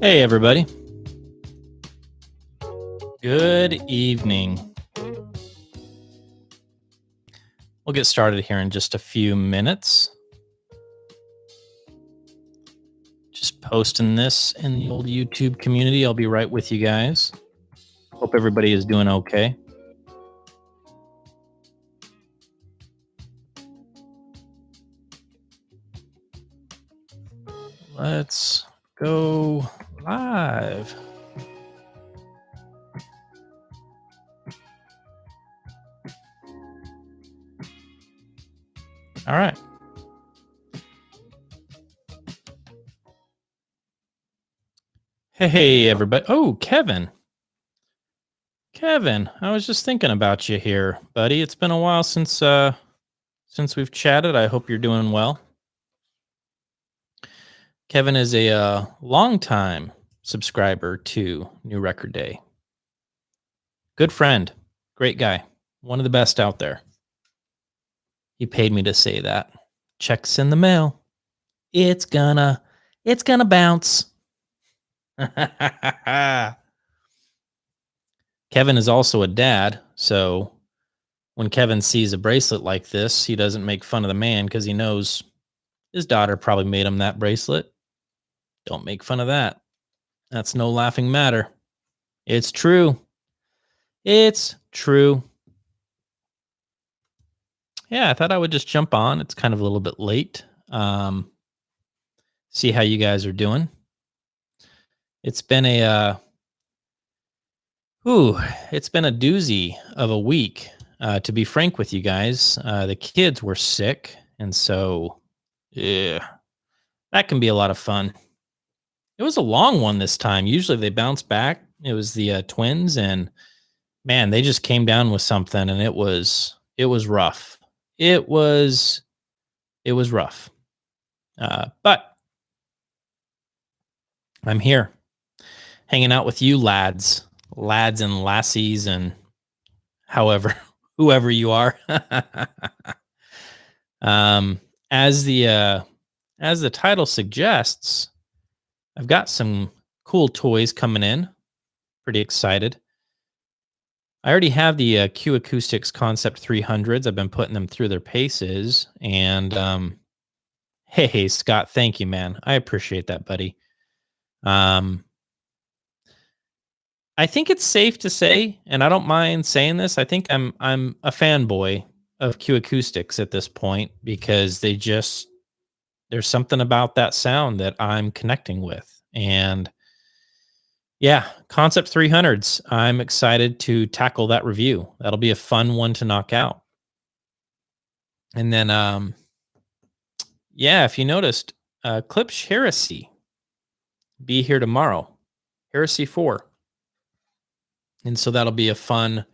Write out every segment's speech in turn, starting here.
Hey, everybody. Good evening. We'll get started here in just a few minutes. Just posting this in the old YouTube community. I'll be right with you guys. Hope everybody is doing okay. Let's go live. All right. Hey, everybody. Oh, Kevin. Kevin, I was just thinking about you here, buddy. It's been a while since we've chatted. I hope you're doing well. Kevin is a longtime subscriber to New Record Day. Good friend, great guy, one of the best out there. He paid me to say that. Checks in the mail. It's gonna bounce. Kevin is also a dad, so when Kevin sees a bracelet like this, he doesn't make fun of the man because he knows his daughter probably made him that bracelet. Don't make fun of that. That's no laughing matter. It's true. It's true. Yeah, I thought I would just jump on. It's kind of a little bit late. See how you guys are doing. It's been a it's been a doozy of a week. To be frank with you guys, the kids were sick, and so yeah, that can be a lot of fun. It was a long one this time. Usually they bounce back. It was the twins, and man, they just came down with something, and it was rough. It was rough. But I'm here, hanging out with you lads and lassies, and whoever you are. As the title suggests, I've got some cool toys coming in. Pretty excited. I already have the Q Acoustics Concept 300s. I've been putting them through their paces, and hey, Scott, thank you, man. I appreciate that, buddy. I think it's safe to say, and I don't mind saying this, I think I'm a fanboy of Q Acoustics at this point because there's something about that sound that I'm connecting with. And yeah, Concept 300s. I'm excited to tackle that review. That'll be a fun one to knock out. And then yeah, if you noticed, Clip's Heresy be here tomorrow. Heresy 4. And so that'll be a fun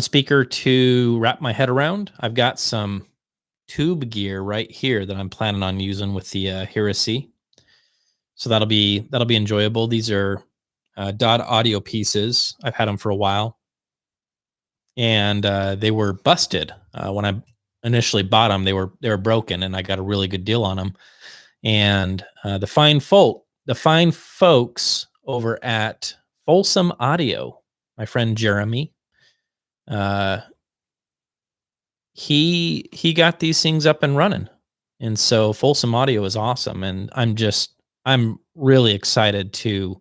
speaker to wrap my head around. I've got some tube gear right here that I'm planning on using with the Heresy. So that'll be enjoyable. These are Dodd audio pieces. I've had them for a while, and they were busted when I initially bought them. They were broken, and I got a really good deal on them. And the fine folks over at Folsom Audio, my friend Jeremy, he got these things up and running, and so Folsom Audio is awesome. And I'm really excited to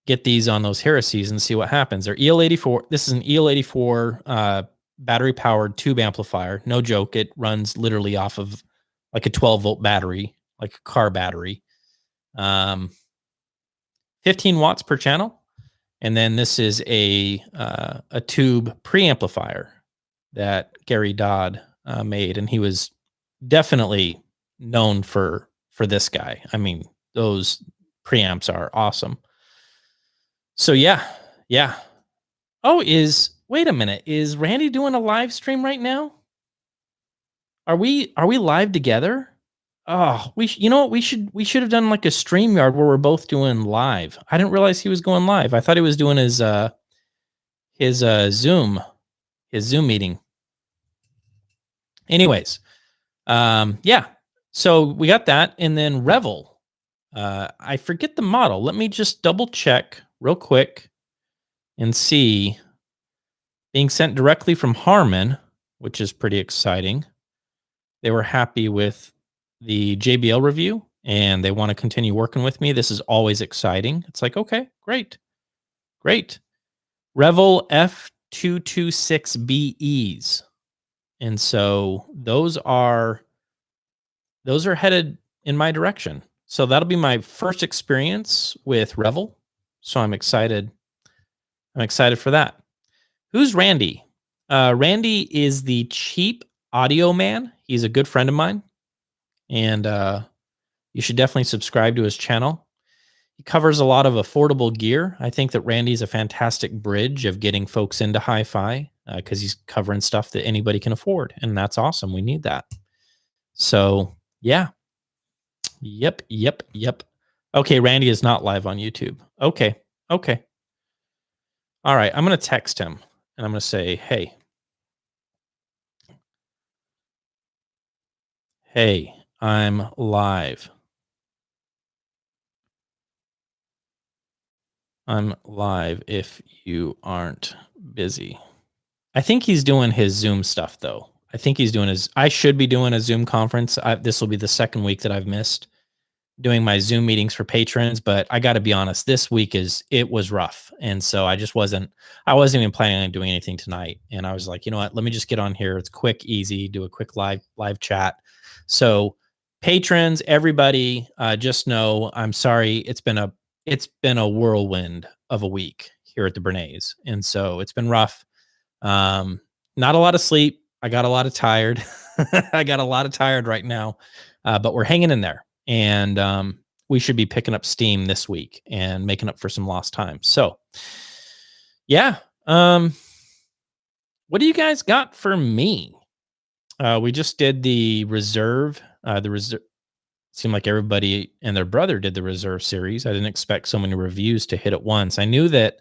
get these on those Heresies and see what happens. They're EL84. This is an EL84 battery powered tube amplifier. No joke. It runs literally off of like a 12-volt battery, like a car battery. 15 watts per channel. And then this is a tube preamplifier that Gary Dodd made, and he was definitely known for this guy. I mean, those preamps are awesome. So yeah. Oh, wait a minute. Is Randy doing a live stream right now? Are we live together? Oh, you know what? We should have done like a StreamYard where we're both doing live. I didn't realize he was going live. I thought he was doing his Zoom meeting. Anyways, yeah. So we got that, and then Revel. I forget the model. Let me just double check real quick and see. Being sent directly from Harman, which is pretty exciting. They were happy with the JBL review and they want to continue working with me. This is always exciting. It's like, okay, great, great. Revel F226BEs. And so those are headed in my direction. So that'll be my first experience with Revel. So I'm excited. I'm excited for that. Who's Randy? Randy is the cheap audio man. He's a good friend of mine. And you should definitely subscribe to his channel. He covers a lot of affordable gear. I think that Randy's a fantastic bridge of getting folks into hi-fi because he's covering stuff that anybody can afford. And that's awesome. We need that. So, yeah. Yep. Okay, Randy is not live on YouTube. Okay. All right, I'm going to text him and I'm going to say, hey, I'm live. I'm live if you aren't busy. I think he's doing his Zoom stuff though. I should be doing a Zoom conference. This will be the second week that I've missed doing my Zoom meetings for patrons, but I got to be honest, this week it was rough. And so I wasn't even planning on doing anything tonight. And I was like, you know what, let me just get on here. It's quick, easy, do a quick live chat. So patrons, everybody, just know, I'm sorry. It's been a whirlwind of a week here at the Bernays. And so it's been rough. Not a lot of sleep. I got a lot of tired. I got a lot of tired right now, but we're hanging in there. And we should be picking up steam this week and making up for some lost time. So, yeah. What do you guys got for me? We just did the reserve. The reserve seemed like everybody and their brother did the reserve series. I didn't expect so many reviews to hit at once. I knew that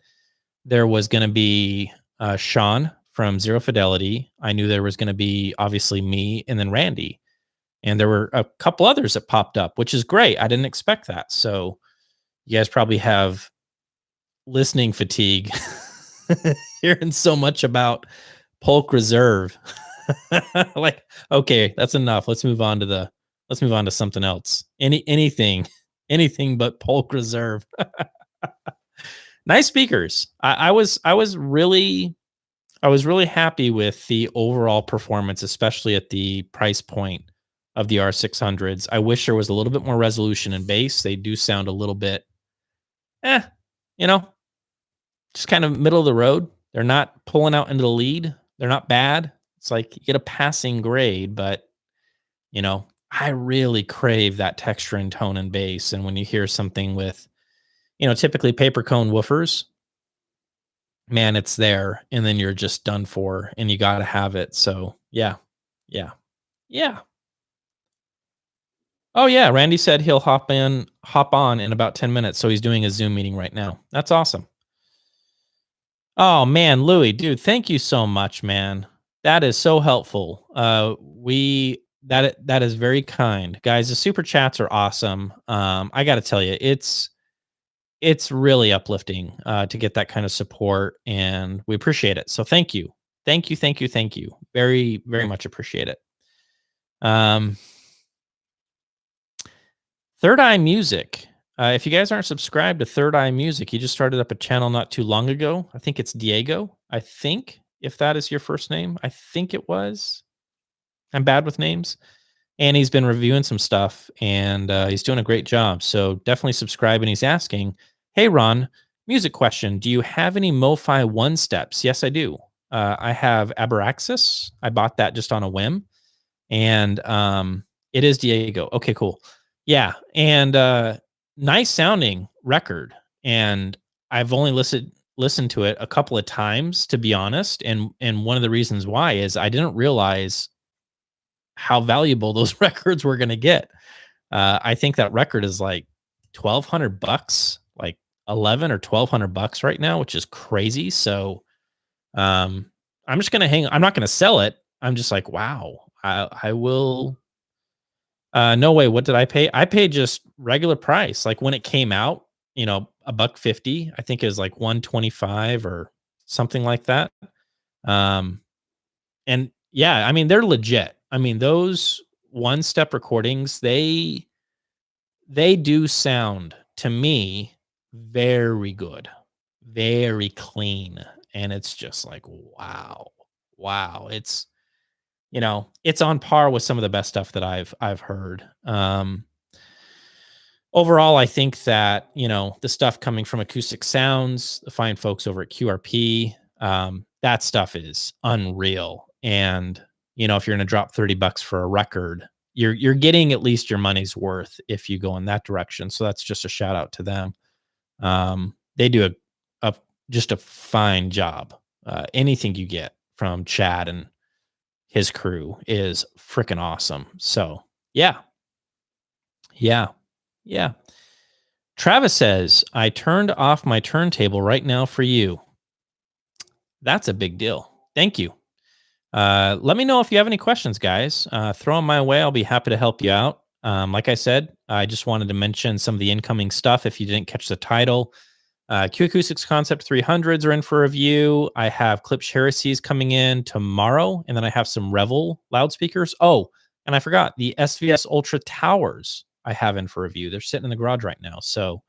there was going to be Sean from Zero Fidelity. I knew there was going to be obviously me and then Randy. And there were a couple others that popped up, which is great. I didn't expect that. So you guys probably have listening fatigue hearing so much about Polk Reserve. Like, okay, that's enough. Let's move on to something else. Anything but Polk Reserve. Nice speakers. I was really happy with the overall performance, especially at the price point of the R600s. I wish there was a little bit more resolution in bass. They do sound a little bit, you know, just kind of middle of the road. They're not pulling out into the lead. They're not bad. It's like you get a passing grade, but I really crave that texture and tone and bass. And when you hear something with, typically paper cone woofers, man, it's there, and then you're just done for, and you got to have it. So yeah. Oh yeah, Randy said he'll hop on in about 10 minutes. So he's doing a Zoom meeting right now. That's awesome. Oh man, Louis, dude, thank you so much, man. That is so helpful. That is very kind. Guys, the super chats are awesome. I got to tell you, it's really uplifting to get that kind of support, and we appreciate it. So thank you. Thank you. Very, very much appreciate it. Third Eye Music. If you guys aren't subscribed to Third Eye Music, he just started up a channel not too long ago. I think it's Diego. I think, if that is your first name, I think it was. I'm bad with names. And he's been reviewing some stuff, and he's doing a great job. So definitely subscribe. And he's asking, hey, Ron, music question. Do you have any MoFi one steps? Yes, I do. I have Aberaxis. I bought that just on a whim. And it is Diego. Okay, cool. Yeah. And nice sounding record. And I've only listened to it a couple of times, to be honest. And one of the reasons why is I didn't realize how valuable those records were going to get. I think that record is like $1,200, like 11 or $1,200 right now, which is crazy. So I'm just going to I'm not going to sell it. I'm just like, wow, I will No way. What did I pay? I paid just regular price. Like when it came out, a buck 50. I think it was like 125 or something like that. Um, and yeah, I mean they're legit. I mean those one step recordings, they do sound to me very good, very clean, and it's just like wow, wow. It's on par with some of the best stuff that I've heard. Overall, I think that, the stuff coming from Acoustic Sounds, the fine folks over at QRP, that stuff is unreal. And, if you're going to drop 30 bucks for a record, you're getting at least your money's worth if you go in that direction. So that's just a shout out to them. They do a just a fine job. Anything you get from Chad and his crew is freaking awesome. So, yeah. Yeah. Yeah. Travis says, I turned off my turntable right now for you. That's a big deal. Thank you. Let me know if you have any questions, guys. Throw them my way. I'll be happy to help you out. Like I said, I just wanted to mention some of the incoming stuff. If you didn't catch the title, Q Acoustics Concept 300s are in for review. I have Klipsch Heresies coming in tomorrow, and then I have some Revel loudspeakers. Oh, and I forgot the SVS Ultra Towers I have in for review. They're sitting in the garage right now. So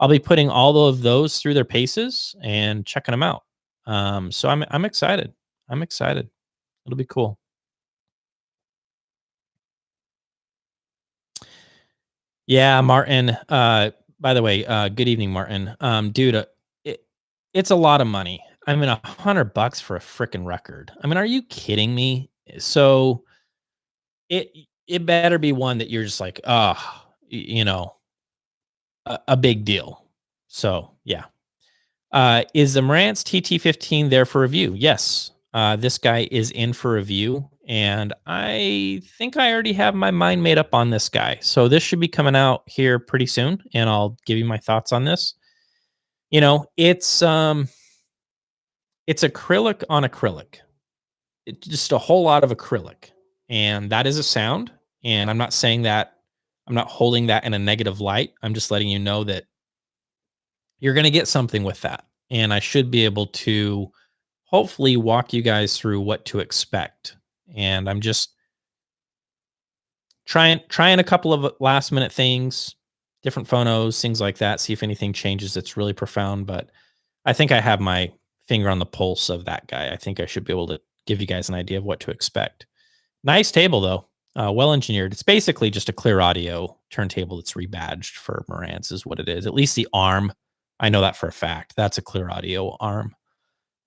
I'll be putting all of those through their paces and checking them out. So I'm excited. I'm excited. It'll be cool. Yeah, Martin. By the way, good evening, Martin. Dude, it, it's a lot of money. I mean, $100 for a freaking record. I mean, are you kidding me? So it it better be one that you're just like, a big deal. So yeah. Is the Marantz TT15 there for review? Yes. This guy is in for review, and I think I already have my mind made up on this guy. So this should be coming out here pretty soon, and I'll give you my thoughts on this. It's acrylic on acrylic. It's just a whole lot of acrylic, and that is a sound. And I'm not saying that I'm not holding that in a negative light. I'm just letting you know that you're going to get something with that. And I should be able to hopefully walk you guys through what to expect. And I'm just trying a couple of last minute things, different phonos, things like that, see if anything changes that's really profound. But I think I have my finger on the pulse of that guy. I think I should be able to give you guys an idea of what to expect. Nice table though. Well engineered. It's basically just a clear audio turntable that's rebadged for Marantz is what it is. At least the arm, I know that for a fact. That's a clear audio arm,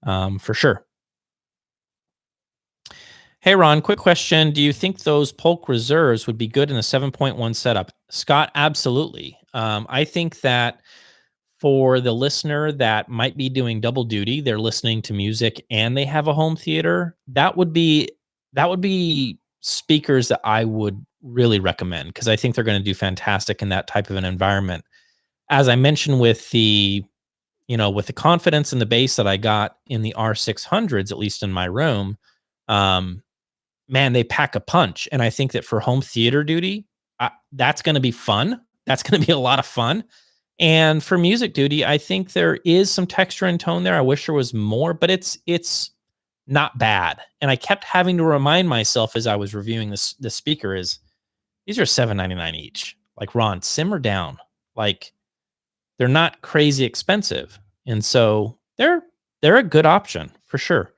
for sure. Hey Ron, quick question: do you think those Polk reserves would be good in a 7.1 setup? Scott, absolutely. I think that for the listener that might be doing double duty, they're listening to music and they have a home theater, that would be speakers that I would really recommend because I think they're going to do fantastic in that type of an environment. As I mentioned with the confidence and the bass that I got in the R600s, at least in my room, um, man, they pack a punch. And I think that for home theater duty, that's going to be fun. That's going to be a lot of fun. And for music duty, I think there is some texture and tone there. I wish there was more, but it's not bad. And I kept having to remind myself as I was reviewing the speaker is these are $7.99 each. Like Ron, simmer down. Like they're not crazy expensive. And so they're a good option for sure.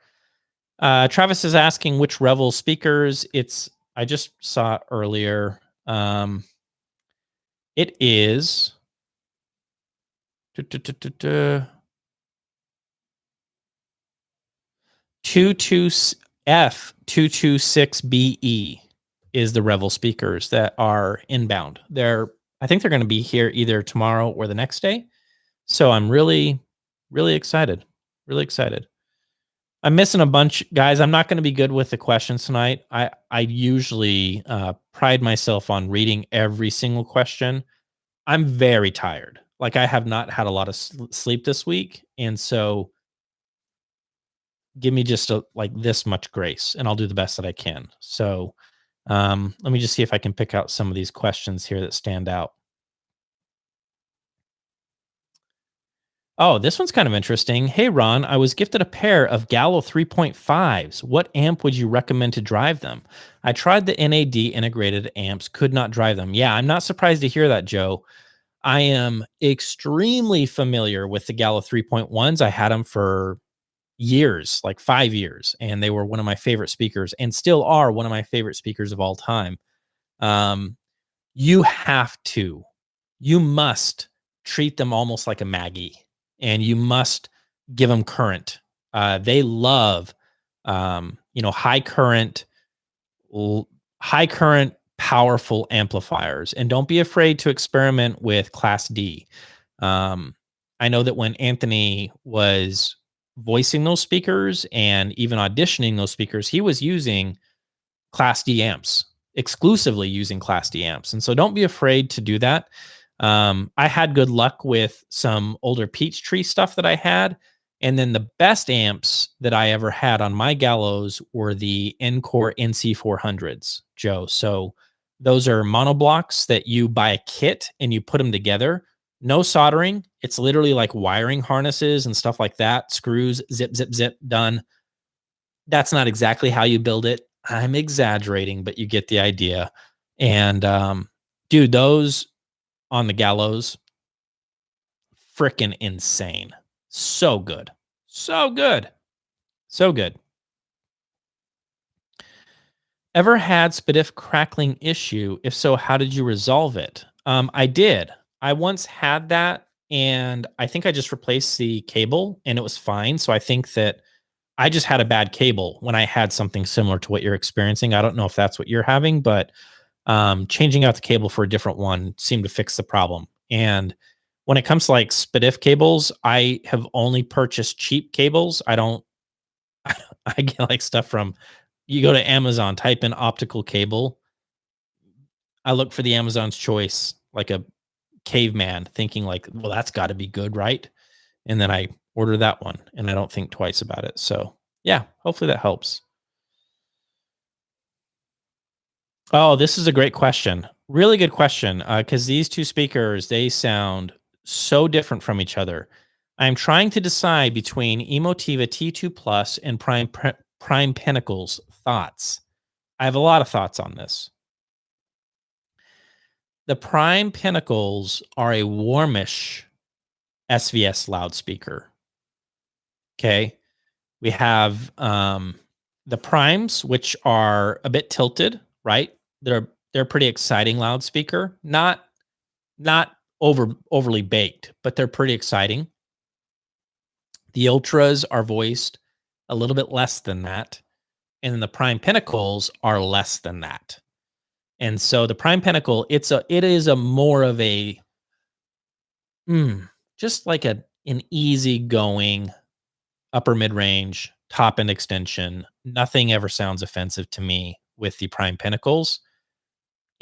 Travis is asking which Revel speakers. I just saw it earlier. It is 22F226BE is the Revel speakers that are inbound. I think they're going to be here either tomorrow or the next day. So I'm really, really excited. Really excited. I'm missing a bunch, guys. I'm not going to be good with the questions tonight. I usually pride myself on reading every single question. I'm very tired. Like I have not had a lot of sleep this week, and so give me just like this much grace, and I'll do the best that I can. So Let me just see if I can pick out some of these questions here that stand out. Oh, this one's kind of interesting. Hey, Ron, I was gifted a pair of Gallo 3.5s. What amp would you recommend to drive them? I tried the NAD integrated amps, could not drive them. Yeah, I'm not surprised to hear that, Joe. I am extremely familiar with the Gallo 3.1s. I had them for years, like 5 years, and they were one of my favorite speakers and still are one of my favorite speakers of all time. Um, you have to, you must treat them almost like a Maggie, and you must give them current. They love, high current, l- high current, powerful amplifiers, and don't be afraid to experiment with Class D. Um, I know that when Anthony was voicing those speakers and even auditioning those speakers, he was using Class D amps, exclusively using Class D amps. And so don't be afraid to do that. I had good luck with some older Peachtree stuff that I had. And then the best amps that I ever had on my Gallows were the Encore NC400s, Joe. So those are monoblocks that you buy a kit and you put them together. No soldering. It's literally like wiring harnesses and stuff like that. Screws, zip, zip, zip, done. That's not exactly how you build it. I'm exaggerating, but you get the idea. And dude, those on the Gallows, freaking insane. So good. So good. So good. Ever had Spadif crackling issue? If so, how did you resolve it? I did. I once had that, and I think I just replaced the cable and it was fine. So I think that I just had a bad cable when I had something similar to what you're experiencing. I don't know if that's what you're having, but changing out the cable for a different one seemed to fix the problem. And when it comes to like SPDIF cables, I have only purchased cheap cables. I don't, I get like stuff from, you go to Amazon, type in optical cable. I look for the Amazon's choice, like a caveman, thinking like, well, that's got to be good, right? And then I order that one and I don't think twice about it. So, yeah, hopefully that helps. Oh, this is a great question. Really good question. Because these two speakers, they sound so different from each other. I'm trying to decide between Emotiva T2 Plus and Prime Pinnacles. Thoughts? I have a lot of thoughts on this. The Prime Pinnacles are a warmish SVS loudspeaker. Okay. We have the primes, which are a bit tilted, right? They're a pretty exciting loudspeaker. Not overly baked, but they're pretty exciting. The ultras are voiced a little bit less than that, and then the prime pinnacles are less than that. And so the prime pinnacle, it is a more of a just like an easygoing upper mid range, top end extension. Nothing ever sounds offensive to me with the prime pinnacles.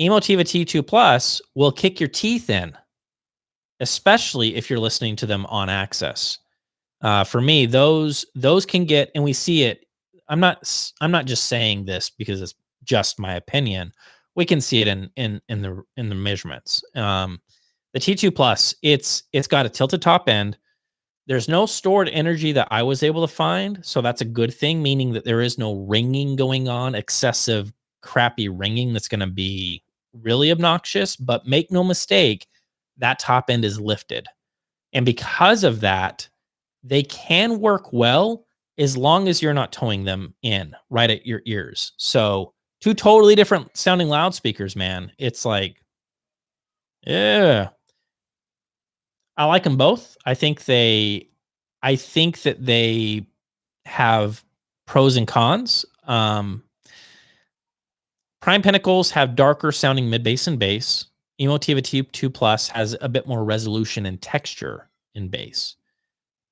Emotiva T2 Plus will kick your teeth in, especially if you're listening to them on Access. For me, those can get, and we see it. I'm not just saying this because it's just my opinion. We can see it in the measurements. The T2 Plus, it's got a tilted top end. There's no stored energy that I was able to find, so that's a good thing, meaning that there is no ringing going on, excessive crappy ringing that's going to be really obnoxious. But make no mistake, that top end is lifted, and because of that, they can work well as long as you're not towing them in right at your ears. So two totally different sounding loudspeakers, man. It's like, yeah, I like them both. I think that they have pros and cons. Prime Pinnacles have darker sounding mid bass and bass. Emotiva T2 Plus has a bit more resolution and texture in bass.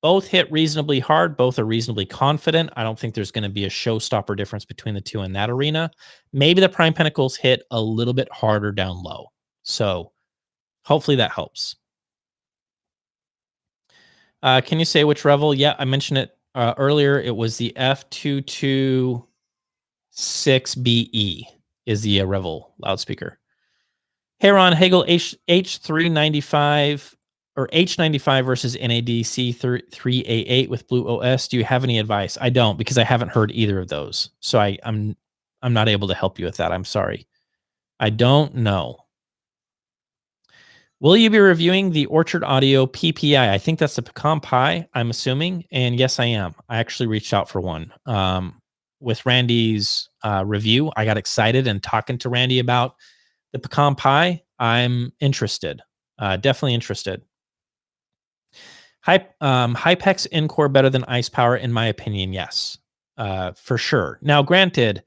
Both hit reasonably hard. Both are reasonably confident. I don't think there's going to be a showstopper difference between the two in that arena. Maybe the Prime Pinnacles hit a little bit harder down low. So hopefully that helps. Can you say which Revel? Yeah, I mentioned it earlier. It was the F226BE is the Revel loudspeaker. Hey Ron, Hagel H395 or H95 versus NADC 3A8 with Blue OS. Do you have any advice? I don't, because I haven't heard either of those. So I'm not able to help you with that. I'm sorry. I don't know. Will you be reviewing the Orchard Audio PPI? I think that's the pecan pie, I'm assuming. And yes, I am. I actually reached out for one. With Randy's review, I got excited, and talking to Randy about the pecan pie, I'm interested. Definitely interested. Hypex Encore better than Ice Power, in my opinion, yes. For sure. Now, granted,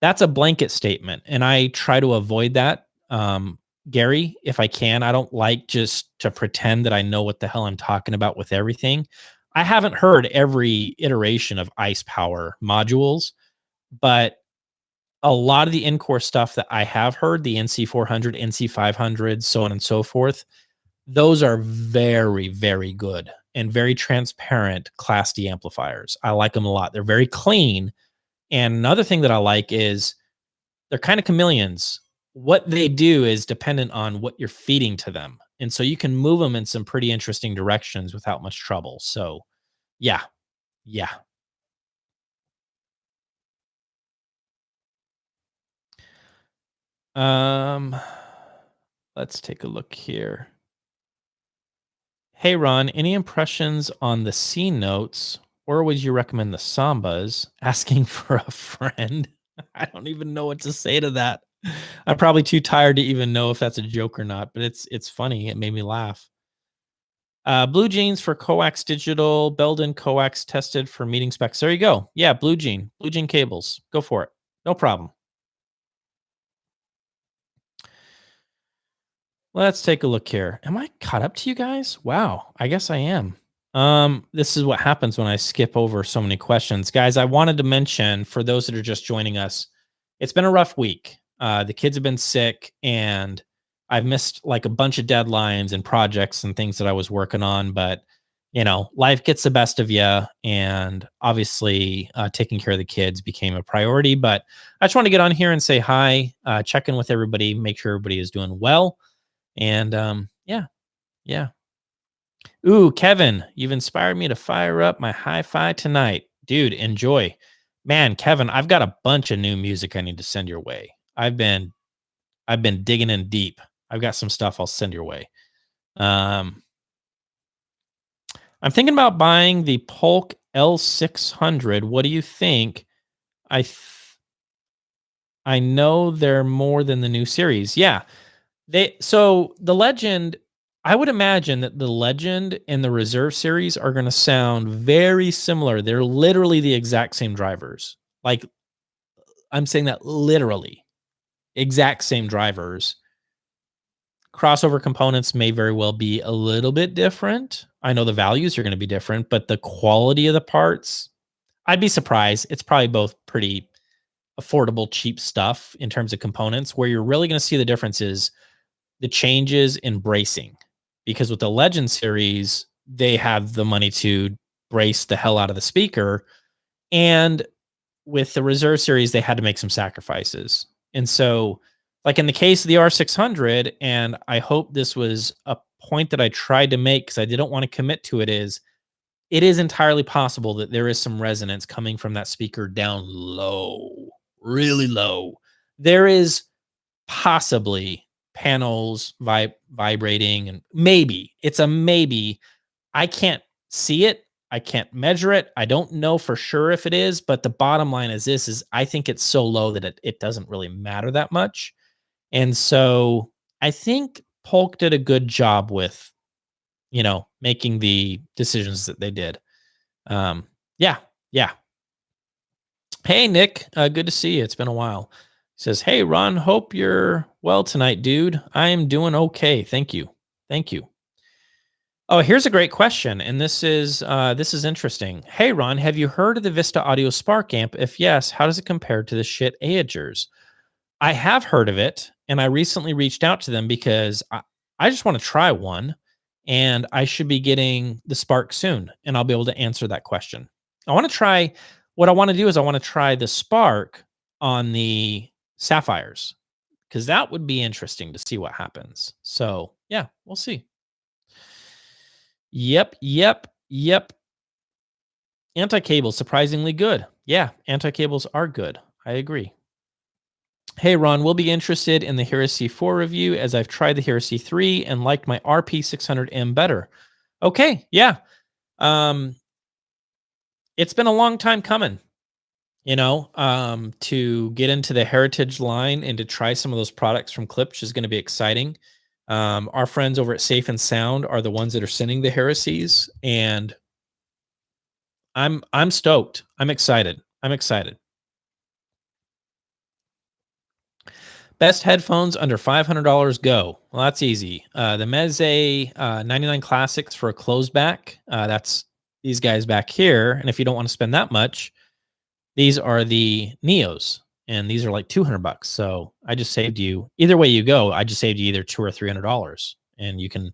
that's a blanket statement, and I try to avoid that. Gary, if I can, I don't like just to pretend that I know what the hell I'm talking about with everything. I haven't heard every iteration of Ice Power modules, but a lot of the in-core stuff that I have heard, the NC400, NC500, so on and so forth, those are very, very good and very transparent Class D amplifiers. I like them a lot. They're very clean. And another thing that I like is they're kind of chameleons. What they do is dependent on what you're feeding to them. And so you can move them in some pretty interesting directions without much trouble. So, yeah. Yeah. Um, let's take a look here. Hey Ron, any impressions on the C notes, or would you recommend the sambas? Asking for a friend. I don't even know what to say to that. I'm probably too tired to even know if that's a joke or not, but it's funny. It made me laugh. Blue jeans for coax digital, Belden coax tested for meeting specs. There you go. Yeah, blue jean cables. Go for it. No problem. Let's take a look here. Am I caught up to you guys? Wow, I guess I am. This is what happens when I skip over so many questions. Guys, I wanted to mention for those that are just joining us, it's been a rough week. The kids have been sick, and I've missed like a bunch of deadlines and projects and things that I was working on, but life gets the best of you, and obviously taking care of the kids became a priority. But I just want to get on here and say hi, check in with everybody, make sure everybody is doing well. And yeah. Ooh, Kevin, you've inspired me to fire up my hi-fi tonight. Dude, enjoy. Man, Kevin, I've got a bunch of new music I need to send your way. I've been digging in deep. I've got some stuff I'll send your way. I'm thinking about buying the Polk L600. What do you think? I know they're more than the new series. Yeah. So the Legend, I would imagine that the Legend and the Reserve series are going to sound very similar. They're literally the exact same drivers. Like, I'm saying that literally exact same drivers. Crossover components may very well be a little bit different. I know the values are going to be different, but the quality of the parts, I'd be surprised. It's probably both pretty affordable, cheap stuff in terms of components. Where you're really going to see the difference is the changes in bracing, because with the Legend series, they have the money to brace the hell out of the speaker. And with the Reserve series, they had to make some sacrifices. And so, like in the case of the R600, and I hope this was a point that I tried to make because I didn't want to commit to it is entirely possible that there is some resonance coming from that speaker down low, really low. There is possibly panels vibrating, and maybe it's a maybe. I can't see it. I can't measure it. I don't know for sure if it is, but the bottom line is this is I think it's so low that it doesn't really matter that much. And so I think Polk did a good job with, making the decisions that they did. Yeah, yeah. Hey, Nick, good to see you. It's been a while. He says, "Hey, Ron, hope you're well tonight, dude. I am doing okay. Thank you. Thank you." Oh, here's a great question, and this is interesting. Hey, Ron, have you heard of the Vista Audio Spark amp? If yes, how does it compare to the shit Aegers? I have heard of it, and I recently reached out to them because I just want to try one, and I should be getting the Spark soon, and I'll be able to answer that question. I want to try. What I want to do is I want to try the Spark on the sapphires, because that would be interesting to see what happens. So yeah, we'll see. Yep. Anti-cables surprisingly good. Yeah, anti-cables are good. I agree. Hey Ron, we'll be interested in the Heresy 4 review as I've tried the Heresy 3 and liked my RP600M better. Okay, yeah. Um it's been a long time coming, to get into the heritage line and to try some of those products from Klipsch is going to be exciting. Our friends over at Safe and Sound are the ones that are sending the heresies, and I'm stoked. I'm excited. I'm excited. Best headphones under $500 go. Well, that's easy. The Meze 99 Classics for a closed back. That's these guys back here. And if you don't want to spend that much, these are the Neos, and these are like $200. So I just saved you. Either way you go, I just saved you either $200 or $300, and you can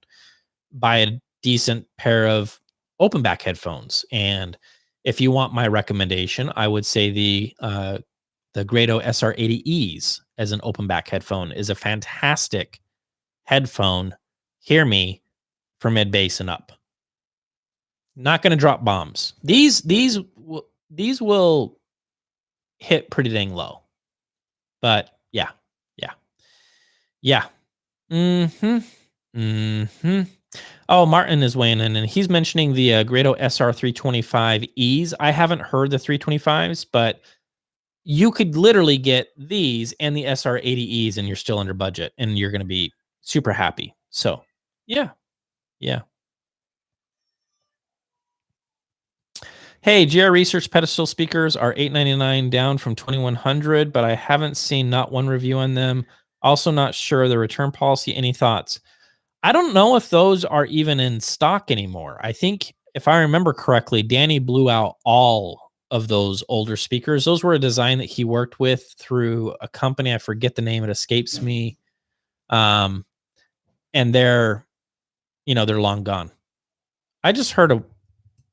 buy a decent pair of open back headphones. And if you want my recommendation, I would say the Grado SR80Es as an open back headphone is a fantastic headphone. Hear me, for mid bass and up. Not going to drop bombs. These will hit pretty dang low. But yeah. Oh, Martin is weighing in, and he's mentioning the Grado SR325Es. I haven't heard the 325s, but you could literally get these and the SR80Es, and you're still under budget, and you're going to be super happy. So, yeah. Hey, GR Research pedestal speakers are $899 down from $2,100, but I haven't seen not one review on them. Also, not sure the return policy. Any thoughts? I don't know if those are even in stock anymore. I think, if I remember correctly, Danny blew out all of those older speakers. Those were a design that he worked with through a company. I forget the name; it escapes me. And they're long gone. I just heard a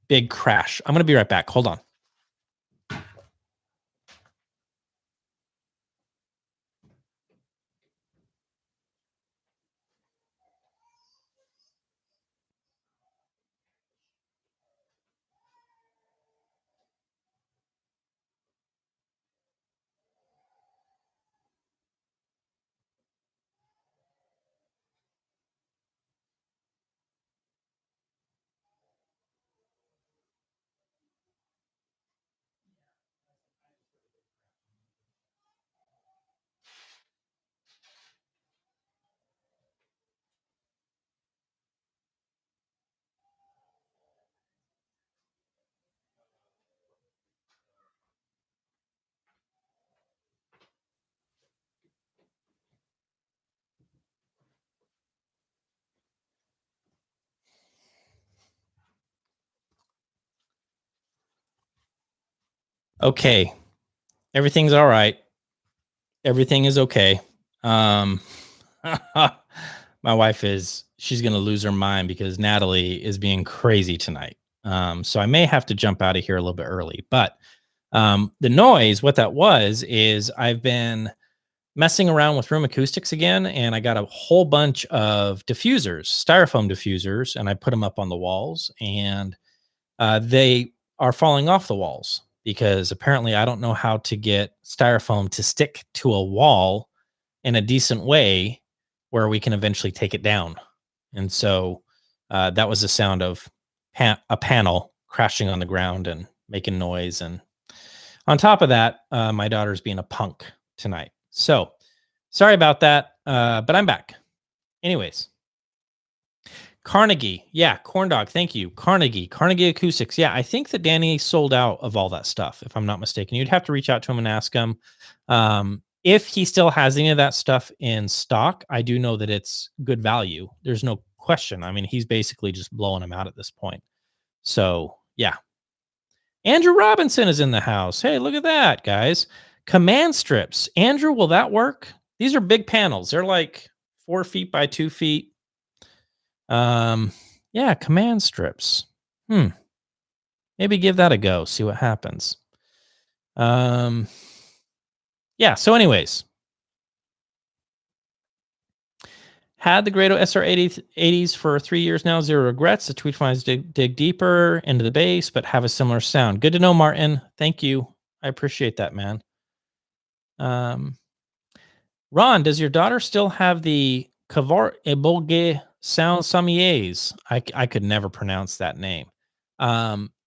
big crash. I'm going to be right back. Hold on. Okay. Everything's all right. Everything is okay. My wife she's going to lose her mind because Natalie is being crazy tonight. So I may have to jump out of here a little bit early, but the noise, what that was, is I've been messing around with room acoustics again, and I got a whole bunch of diffusers, styrofoam diffusers, and I put them up on the walls, and they are falling off the walls because apparently I don't know how to get styrofoam to stick to a wall in a decent way where we can eventually take it down. And so that was the sound of a panel crashing on the ground and making noise. And on top of that, my daughter's being a punk tonight. So sorry about that, but I'm back. Anyways. Carnegie. Yeah, corn dog. Thank you. Carnegie Acoustics. Yeah, I think that Danny sold out of all that stuff, if I'm not mistaken. You'd have to reach out to him and ask him. If he still has any of that stuff in stock, I do know that it's good value. There's no question. I mean, he's basically just blowing them out at this point. So, yeah. Andrew Robinson is in the house. Hey, look at that, guys. Command strips. Andrew, will that work? These are big panels. They're like 4 feet by 2 feet. Yeah, command strips. Maybe give that a go, see what happens. Yeah, so anyways, Had the Grado SR80s for 3 years now. Zero regrets. The tweet finds dig deeper into the bass, but have a similar sound. Good to know, Martin. Thank you. I appreciate that, man. Um, Ron, does your daughter still have the Kavar Ebolge Sound Sommiers? I could never pronounce that name.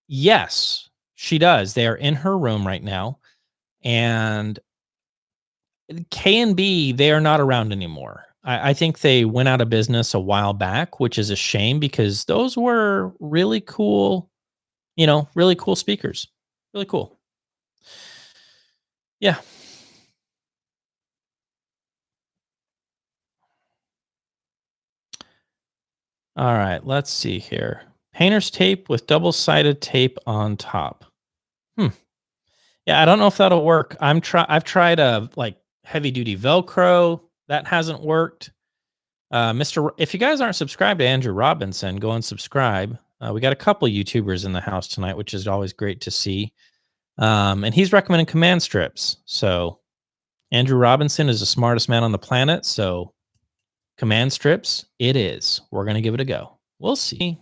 Yes, she does. They are in her room right now. And K and B, they are not around anymore. I think they went out of business a while back, which is a shame because those were really cool, really cool speakers. Really cool. Yeah. All right, let's see here. Painter's tape with double-sided tape on top. Hmm. Yeah, I don't know if that'll work. I've tried like heavy duty Velcro. That hasn't worked. If you guys aren't subscribed to Andrew Robinson, go and subscribe. We got a couple YouTubers in the house tonight, which is always great to see. And he's recommending command strips. So Andrew Robinson is the smartest man on the planet. So command strips, it is. We're gonna give it a go. We'll see.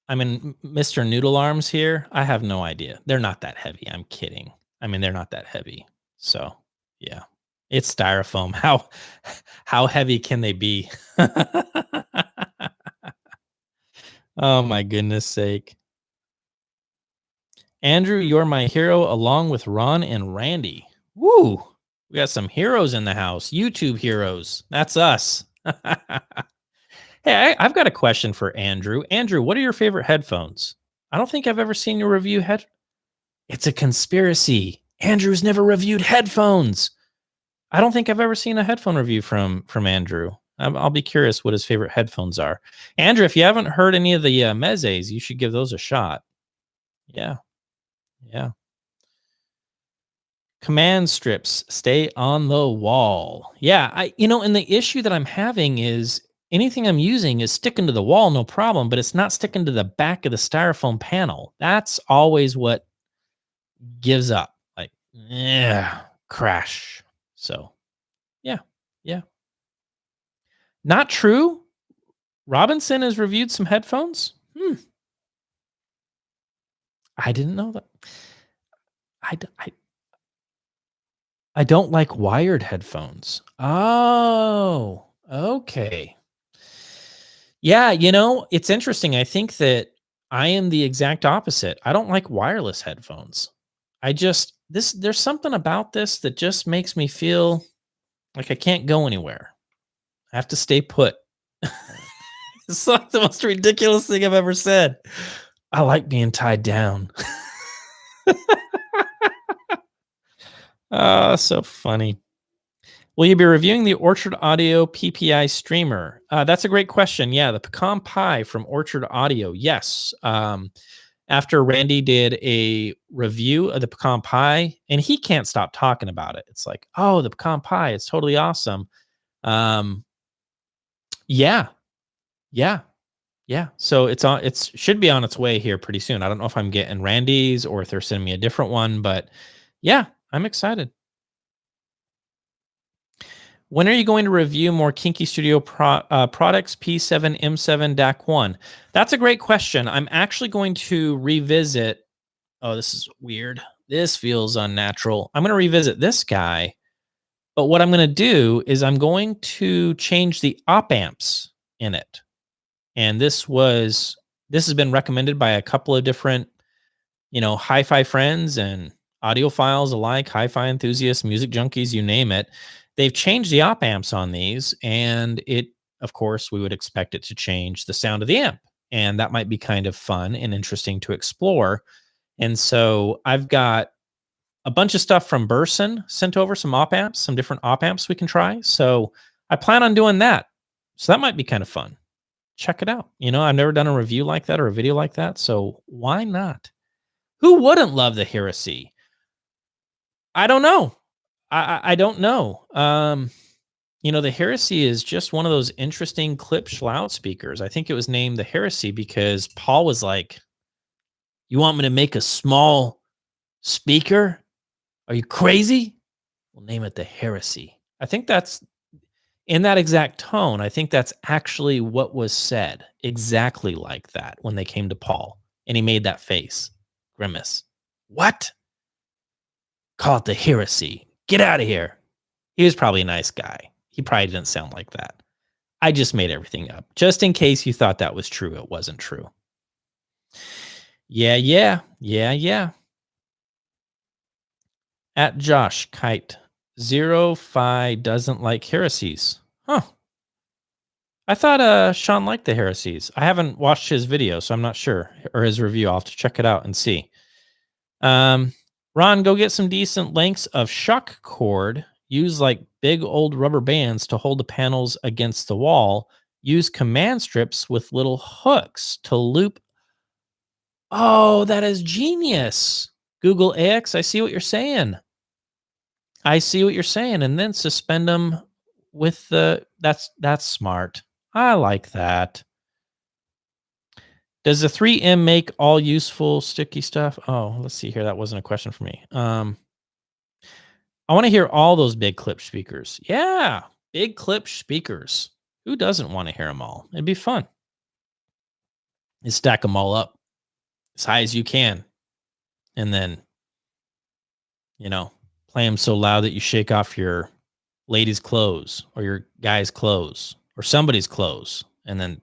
I mean, Mr. Noodle Arms here. I have no idea. They're not that heavy. I'm kidding. I mean, they're not that heavy. So yeah, it's styrofoam. How heavy can they be? Oh my goodness sake. Andrew, you're my hero along with Ron and Randy. Woo! We got some heroes in the house. YouTube heroes. That's us. Hey, I've got a question for Andrew. Andrew, what are your favorite headphones? I don't think I've ever seen you review It's a conspiracy. Andrew's never reviewed headphones. I don't think I've ever seen a headphone review from Andrew. I'll be curious what his favorite headphones are. Andrew, if you haven't heard any of the Mezes, you should give those a shot. Yeah. Yeah. Command strips stay on the wall. Yeah, and the issue that I'm having is anything I'm using is sticking to the wall, no problem, but it's not sticking to the back of the styrofoam panel. That's always what gives up. Like, yeah, crash. So, yeah, yeah. Not true. Robinson has reviewed some headphones. I didn't know that. I don't like wired headphones. Oh, okay. Yeah, it's interesting. I think that I am the exact opposite. I don't like wireless headphones. There's something about this that just makes me feel like I can't go anywhere. I have to stay put. It's like the most ridiculous thing I've ever said. I like being tied down. So funny. Will you be reviewing the Orchard Audio PPI streamer? That's a great question. Yeah, the pecan pie from Orchard Audio. Yes. After Randy did a review of the pecan pie, and he can't stop talking about it. It's like, oh, the pecan pie, it's totally awesome. Yeah, yeah, yeah. So it should be on its way here pretty soon. I don't know if I'm getting Randy's or if they're sending me a different one, but yeah, I'm excited. When are you going to review more Kinky Studio products, P7, M7, DAC1? That's a great question. I'm actually going to revisit. Oh, this is weird. This feels unnatural. I'm going to revisit this guy. But what I'm going to do is I'm going to change the op amps in it. And this has been recommended by a couple of different, hi-fi friends and audiophiles alike, hi-fi enthusiasts, music junkies, you name it. They've changed the op amps on these, and of course, we would expect it to change the sound of the amp. And that might be kind of fun and interesting to explore. And so I've got a bunch of stuff from Burson sent over, some op amps, some different op amps we can try. So I plan on doing that. So that might be kind of fun. Check it out. I've never done a review like that or a video like that. So why not? Who wouldn't love the Heresy? I don't know. I don't know. The Heresy is just one of those interesting clip loudspeakers. I think it was named the Heresy because Paul was like, "You want me to make a small speaker? Are you crazy? We'll name it the Heresy." I think In that exact tone, I think that's actually what was said, exactly like that when they came to Paul, and he made that face, grimace. What? Call it the heresy. Get out of here. He was probably a nice guy. He probably didn't sound like that. I just made everything up. Just in case you thought that was true, it wasn't true. Yeah. At Josh Kite 05 doesn't like heresies. Huh. I thought Sean liked the heresies. I haven't watched his video, so I'm not sure. Or his review. I'll have to check it out and see. Ron, go get some decent lengths of shock cord. Use like big old rubber bands to hold the panels against the wall. Use command strips with little hooks to loop. Oh, that is genius. Google AX, I see what you're saying. I see what you're saying. And then suspend them with that's smart. I like that. Does the 3M make all useful sticky stuff? Oh, let's see here. That wasn't a question for me. I want to hear all those big clip speakers. Yeah, big clip speakers. Who doesn't want to hear them all? It'd be fun. You stack them all up as high as you can. And then, play them so loud that you shake off your lady's clothes or your guy's clothes or somebody's clothes. And then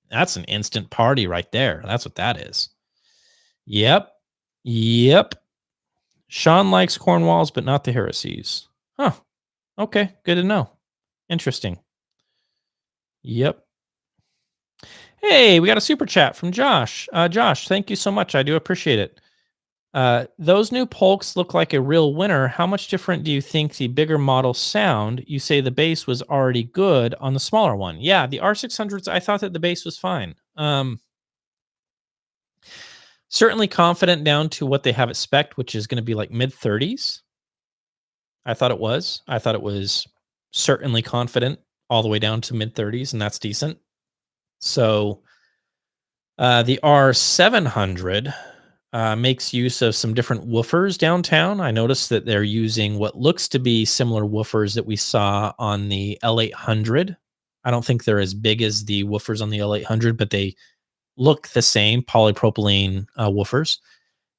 that's an instant party right there. That's what that is. Yep. Sean likes Cornwalls, but not the heresies. Huh. Okay. Good to know. Interesting. Yep. Hey, we got a super chat from Josh. Josh, thank you so much. I do appreciate it. Those new Polks look like a real winner. How much different do you think the bigger models sound? You say the bass was already good on the smaller one. Yeah, the R600s, I thought that the bass was fine. Certainly confident down to what they have it spec'd, which is going to be like mid 30s. I thought it was certainly confident all the way down to mid 30s, and that's decent. So the R700 makes use of some different woofers downtown. I noticed that they're using what looks to be similar woofers that we saw on the L800. I don't think they're as big as the woofers on the L800, but they look the same, polypropylene woofers.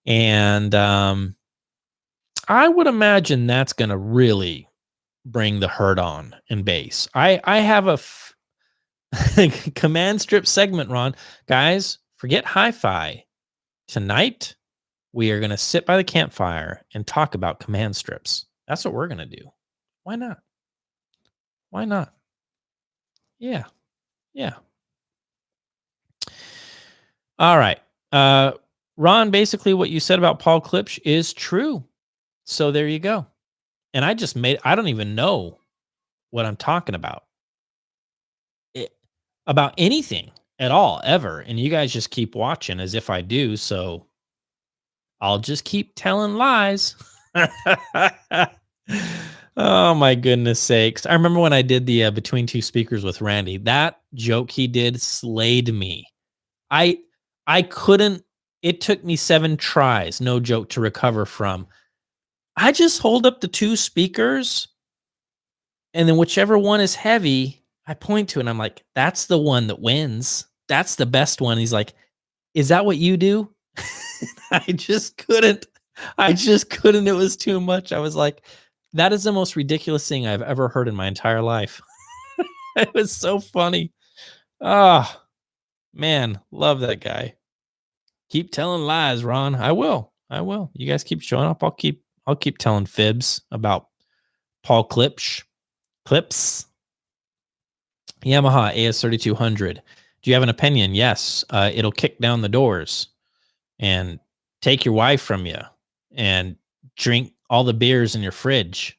And I would imagine that's going to really bring the herd on in bass. I have a command strip segment, Ron. Guys, forget hi-fi. Tonight, we are going to sit by the campfire and talk about command strips. That's what we're going to do. Why not? Why not? Yeah. All right. Ron, basically what you said about Paul Klipsch is true. So there you go. And I don't even know what I'm talking about. About anything at all, ever. And you guys just keep watching as if I do. So I'll just keep telling lies. Oh my goodness sakes. I remember when I did the between two speakers with Randy, that joke he did slayed me. I couldn't, it took me 7 tries, no joke, to recover from. I just hold up the 2 speakers and then whichever one is heavy, I point to it and I'm like, that's the one that wins. That's the best one. He's like, is that what you do? I just couldn't. It was too much. I was like, that is the most ridiculous thing I've ever heard in my entire life. It was so funny. Oh, man, love that guy. Keep telling lies, Ron. I will. You guys keep showing up. I'll keep telling fibs about Paul Klipsch. Clips. Yamaha AS3200. Do you have an opinion? Yes. It'll kick down the doors and take your wife from you and drink all the beers in your fridge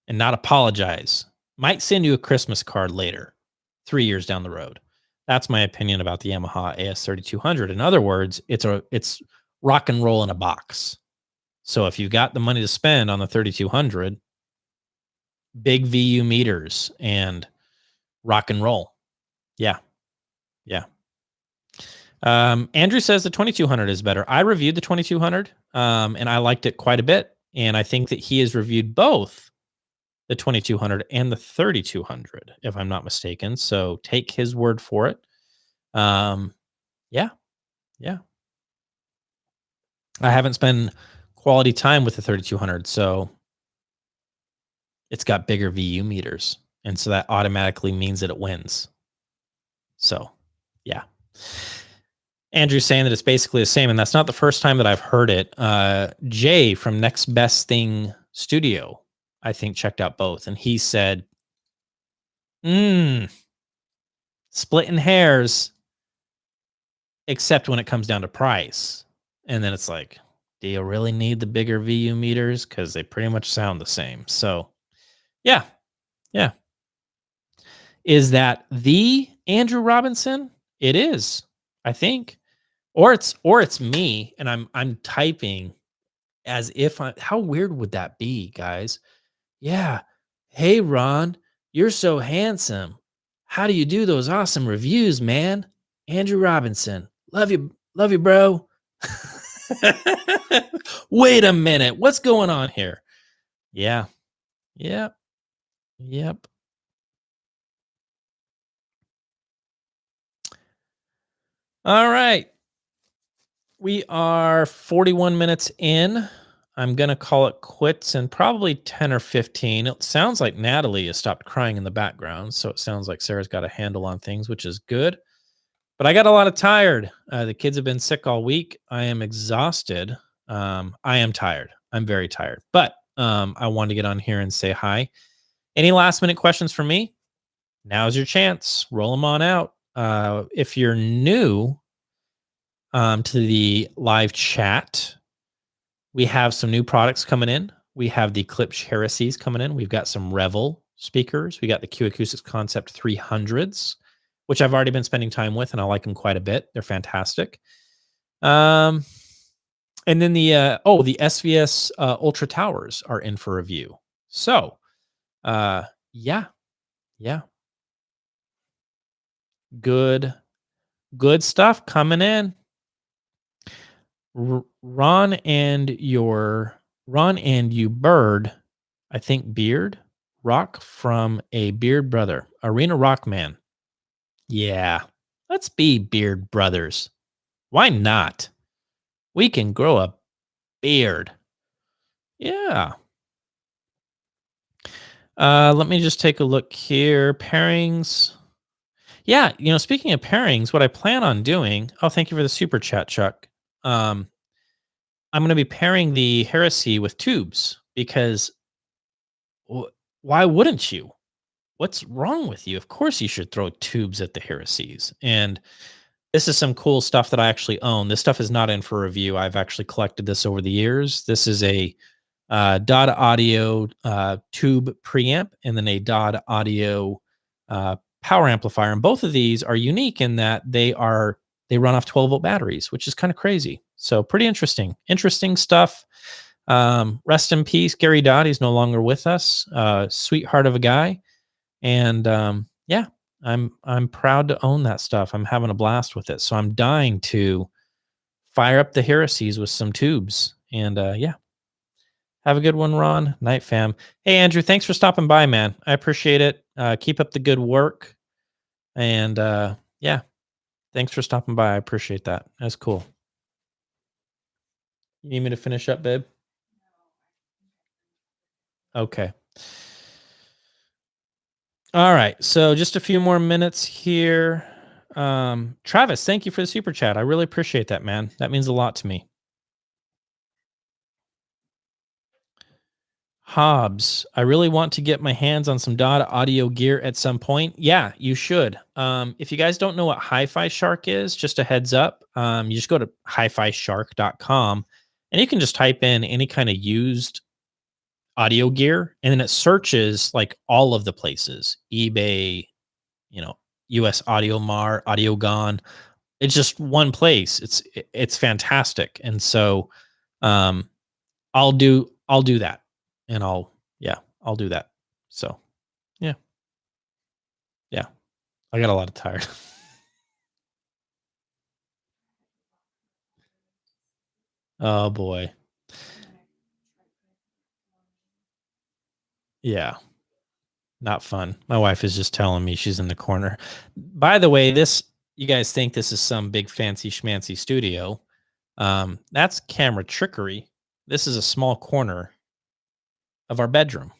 and not apologize. Might send you a Christmas card later, 3 years down the road. That's my opinion about the Yamaha AS3200. In other words, it's rock and roll in a box. So if you've got the money to spend on the 3200, big VU meters and rock and roll. Yeah. Andrew says the 2200 is better. I reviewed the 2200 and I liked it quite a bit. And I think that he has reviewed both the 2200 and the 3200, if I'm not mistaken. So take his word for it. Um, yeah, yeah. I haven't spent quality time with the 3200, so it's got bigger VU meters, and so that automatically means that it wins. So, yeah. Andrew's saying that it's basically the same, and that's not the first time that I've heard it. Jay from Next Best Thing Studio, I think, checked out both, and he said, splitting hairs, except when it comes down to price. And then it's like, do you really need the bigger VU meters? Because they pretty much sound the same. So, yeah, yeah. Is that the Andrew Robinson? It is, I think. Or it's me and I'm typing as if I how weird would that be, guys? Yeah. Hey Ron, you're so handsome. How do you do those awesome reviews, man? Andrew Robinson. Love you, bro. Wait a minute. What's going on here? Yeah. Yep. Yep. All right. We are 41 minutes in. I'm going to call it quits in probably 10 or 15. It sounds like Natalie has stopped crying in the background. So it sounds like Sarah's got a handle on things, which is good. But I got a lot of tired. The kids have been sick all week. I am exhausted. I am tired. I'm very tired. But I wanted to get on here and say hi. Any last minute questions for me? Now's your chance. Roll them on out. If you're new to the live chat, we have some new products coming in. We have the Eclipse Heresies coming in. We've got some Revel speakers. We got the Q Acoustics Concept 300s, which I've already been spending time with, and I like them quite a bit. They're fantastic. And then the SVS Ultra Towers are in for review. So, yeah, yeah, good, good stuff coming in. Ron and you bird, I think Beard Rock from a Beard Brother, Arena Rock Man. Yeah, let's be Beard Brothers. Why not? We can grow a beard. Yeah. Let me just take a look here. Pairings. Yeah, speaking of pairings, what I plan on doing. Oh, thank you for the super chat, Chuck. Um, I'm going to be pairing the Heresy with tubes because why wouldn't you? What's wrong with you? Of course, you should throw tubes at the Heresies. And this is some cool stuff that I actually own. This stuff is not in for review. I've actually collected this over the years. This is a DOD audio tube preamp and then a DOD audio power amplifier. And both of these are unique in that they run off 12-volt batteries, which is kind of crazy. So pretty interesting stuff. Rest in peace, Gary Dodd. He's no longer with us. Sweetheart of a guy. And yeah, I'm proud to own that stuff. I'm having a blast with it. So I'm dying to fire up the Heresies with some tubes. And yeah. Have a good one, Ron. Night fam. Hey Andrew, thanks for stopping by, man. I appreciate it. Keep up the good work. And yeah, thanks for stopping by. I appreciate that. That's cool. You need me to finish up, babe? Okay. All right. So just a few more minutes here. Travis, thank you for the super chat. I really appreciate that, man. That means a lot to me. Hobbs, I really want to get my hands on some DOD audio gear at some point. Yeah, you should. If you guys don't know what Hi-Fi Shark is, just a heads up. You just go to hifishark.com and you can just type in any kind of used audio gear and then it searches like all of the places. eBay, US Audio Mart, Audio Gone. It's just one place. It's fantastic. And so I'll do that. And I'll do that. So, yeah. Yeah. I got a lot of tired. Oh boy. Yeah. Not fun. My wife is just telling me she's in the corner. By the way, you guys think this is some big fancy schmancy studio. That's camera trickery. This is a small corner of our bedroom.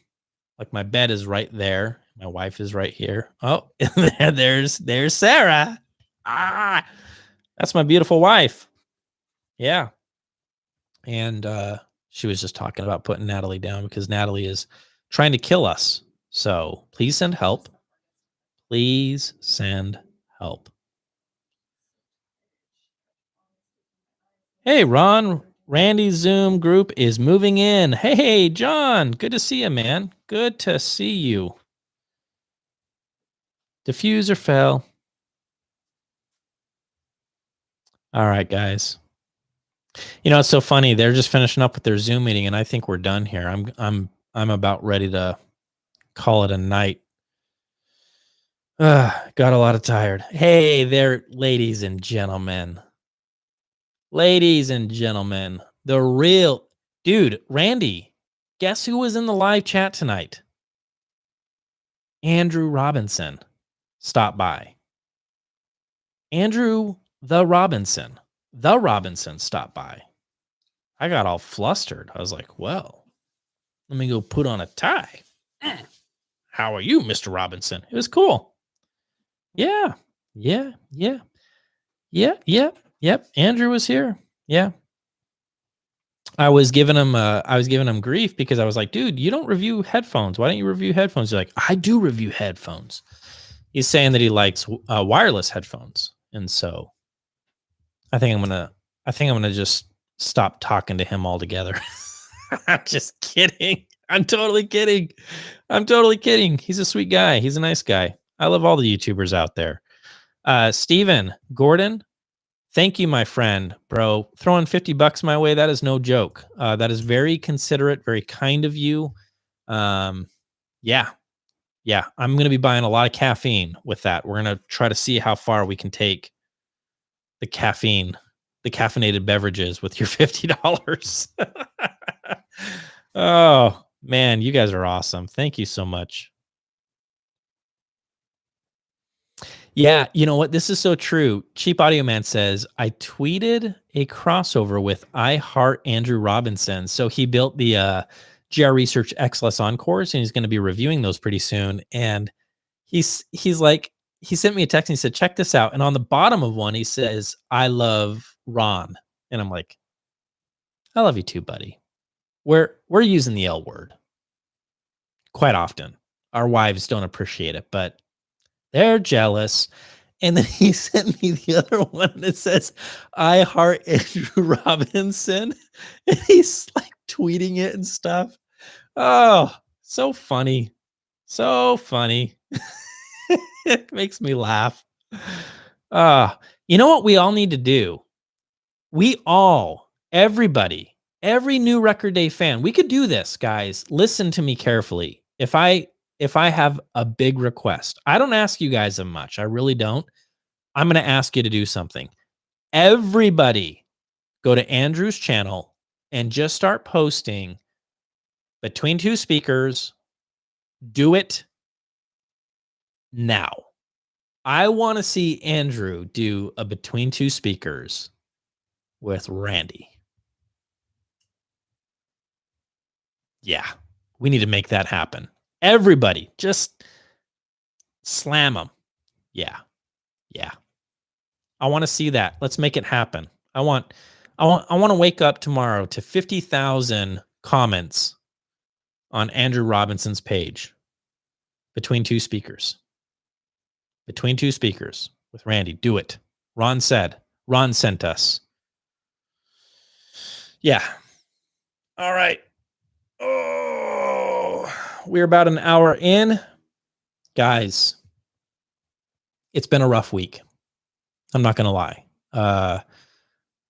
Like my bed is right there. My wife is right here. Oh, there's Sarah. Ah, that's my beautiful wife. Yeah. And she was just talking about putting Natalie down because Natalie is trying to kill us. So please send help. Please send help. Hey, Ron. Randy's Zoom group is moving in. Hey, John. Good to see you, man. Good to see you. Diffuser fell. All right, guys. You know, it's so funny. They're just finishing up with their Zoom meeting, and I think we're done here. I'm about ready to call it a night. Got a lot of tired. Hey there, ladies and gentlemen. Ladies and gentlemen, the real dude, Randy. Guess who was in the live chat tonight? Andrew Robinson stopped by. Andrew the Robinson stopped by. I got all flustered. I was like, well, let me go put on a tie. How are you, Mr. Robinson? It was cool. Yeah. Yep. Andrew was here. Yeah. I was giving him grief because I was like, dude, you don't review headphones. Why don't you review headphones? He's like, I do review headphones. He's saying that he likes wireless headphones. And so I think I'm gonna just stop talking to him altogether. I'm just kidding. I'm totally kidding. He's a sweet guy. He's a nice guy. I love all the YouTubers out there. Steven Gordon, thank you, my friend, bro. Throwing $50 my way. That is no joke. That is very considerate, very kind of you. Yeah. I'm going to be buying a lot of caffeine with that. We're going to try to see how far we can take the caffeinated beverages with your $50. Oh, man, you guys are awesome. Thank you so much. Yeah, you know what? This is so true. Cheap Audio Man says, I tweeted a crossover with I Heart Andrew Robinson. So he built the GR Research XLS Encores, and he's going to be reviewing those pretty soon. And he's like, he sent me a text and he said, check this out. And on the bottom of one, he says, I love Ron. And I'm like, I love you too, buddy. We're using the L word quite often. Our wives don't appreciate it, but they're jealous. And then he sent me the other one that says, I heart Andrew Robinson. And he's like tweeting it and stuff. Oh, so funny. So funny. It makes me laugh. You know what we all need to do? Everybody, every new Record Day fan, we could do this, guys. Listen to me carefully. If I have a big request, I don't ask you guys that much. I really don't. I'm going to ask you to do something. Everybody go to Andrew's channel and just start posting between two speakers. Do it now. I want to see Andrew do a between two speakers with Randy. Yeah, we need to make that happen. Everybody, just slam them. Yeah. I want to see that. Let's make it happen. I want to wake up tomorrow to 50,000 comments on Andrew Robinson's page. Between two speakers with Randy. Do it. Ron sent us. Yeah. All right. Oh, we're about an hour in. Guys, it's been a rough week. I'm not going to lie. I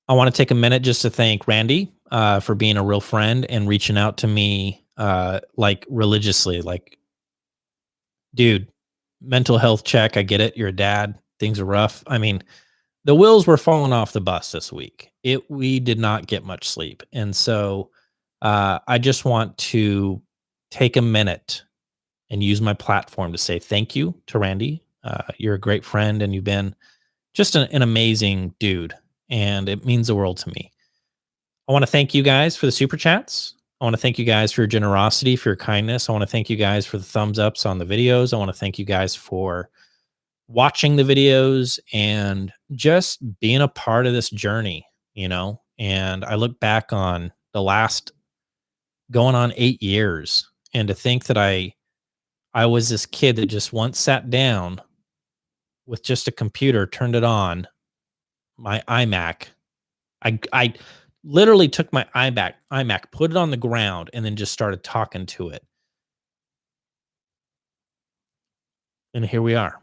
want to take a minute just to thank Randy for being a real friend and reaching out to me like religiously. Like, dude, mental health check. I get it. You're a dad. Things are rough. I mean, the wheels were falling off the bus this week. We did not get much sleep. And so I just want to take a minute and use my platform to say thank you to Randy. You're a great friend, and you've been just an amazing dude, and it means the world to me. I want to thank you guys for the super chats. I want to thank you guys for your generosity, for your kindness. I want to thank you guys for the thumbs ups on the videos. I want to thank you guys for watching the videos and just being a part of this journey, you know. And I look back on the last going on 8 years, and to think that I was this kid that just once sat down with just a computer, turned it on, my iMac. I literally took my iMac, put it on the ground, and then just started talking to it. And here we are.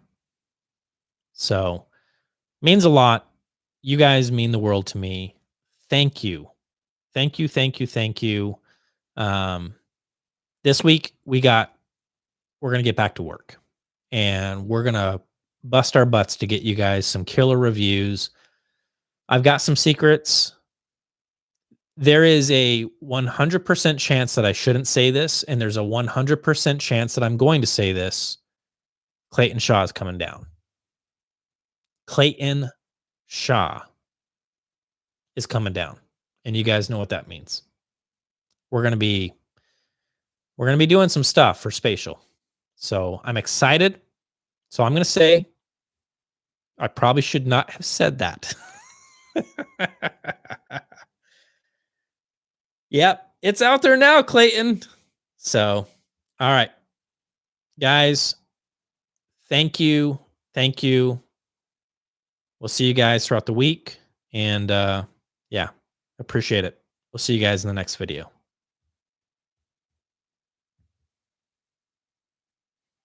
So, means a lot. You guys mean the world to me. Thank you. Thank you, thank you, thank you. Um, this week we're gonna get back to work, and we're gonna bust our butts to get you guys some killer reviews. I've got some secrets. There is a 100% chance that I shouldn't say this, and there's a 100% chance that I'm going to say this. Clayton Shaw is coming down. Clayton Shaw is coming down, and you guys know what that means. We're gonna be doing some stuff for Spatial, so I'm excited. So I'm gonna say I probably should not have said that. Yep, it's out there now, Clayton. So, all right, guys, thank you. Thank you. We'll see you guys throughout the week. And yeah, appreciate it. We'll see you guys in the next video.